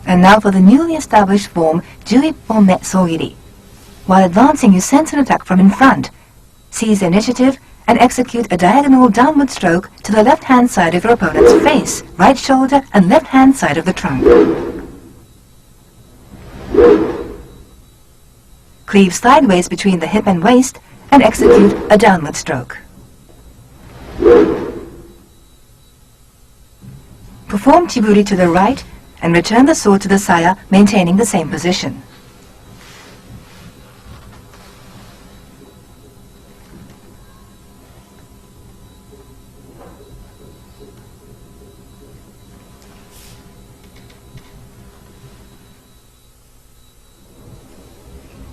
And now for the newly established form Ju Ippon giri. While advancing, you sense an attack from in front. Seize the initiative and execute a diagonal downward stroke to the left-hand side of your opponent's face, right shoulder and left-hand side of the trunk. Cleave sideways between the hip and waist and execute a downward stroke. Perform chiburi to the right and return the sword to the saya, maintaining the same position.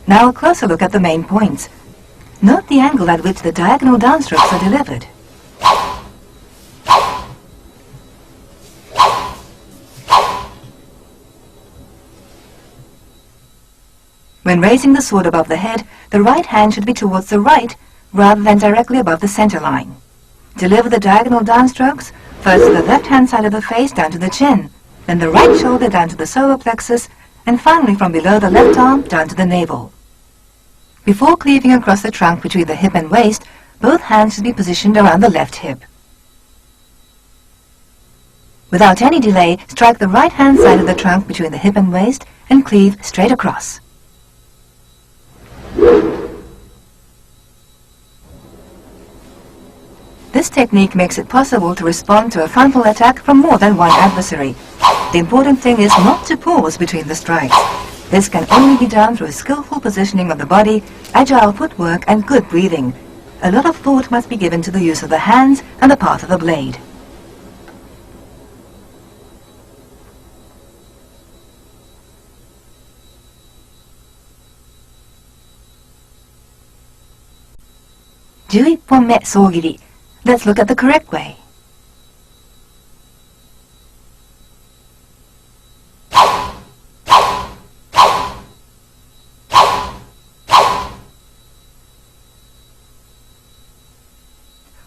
Now a closer look at the main points. Note the angle at which the diagonal downstrokes are delivered. When raising the sword above the head, the right hand should be towards the right rather than directly above the center line. Deliver the diagonal downstrokes, first to the left-hand side of the face down to the chin, then the right shoulder down to the solar plexus, and finally from below the left arm down to the navel. Before cleaving across the trunk between the hip and waist, both hands should be positioned around the left hip. Without any delay, strike the right-hand side of the trunk between the hip and waist and cleave straight across. This technique makes it possible to respond to a frontal attack from more than one adversary. The important thing is not to pause between the strikes. This can only be done through skillful positioning of the body, agile footwork and good breathing. A lot of thought must be given to the use of the hands and the path of the blade. Ju Ippon giri. Let's look at the correct way.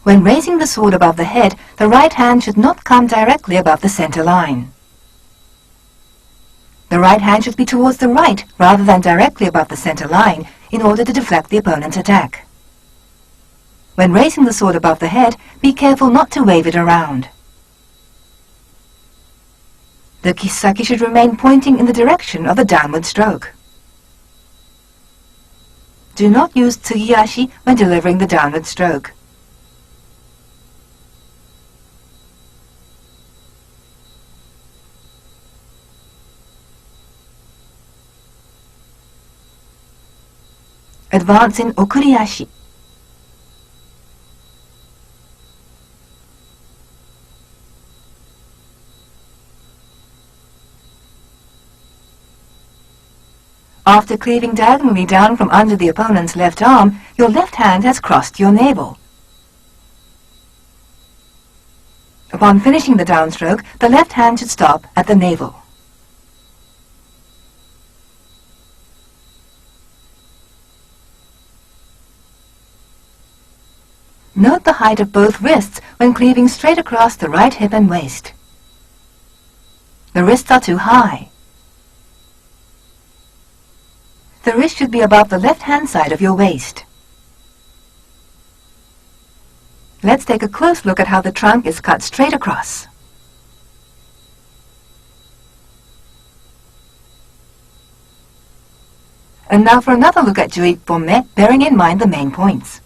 When raising the sword above the head, the right hand should not come directly above the center line. The right hand should be towards the right rather than directly above the center line in order to deflect the opponent's attack. When raising the sword above the head, be careful not to wave it around. The kisaki should remain pointing in the direction of the downward stroke. Do not use tsugiashi when delivering the downward stroke. Advance in okuriashi. After cleaving diagonally down from under the opponent's left arm, your left hand has crossed your navel. Upon finishing the downstroke, the left hand should stop at the navel. Note the height of both wrists when cleaving straight across the right hip and waist. The wrists are too high. The wrist should be above the left-hand side of your waist. Let's take a close look at how the trunk is cut straight across. And now for another look at Ju Ippon, bearing in mind the main points.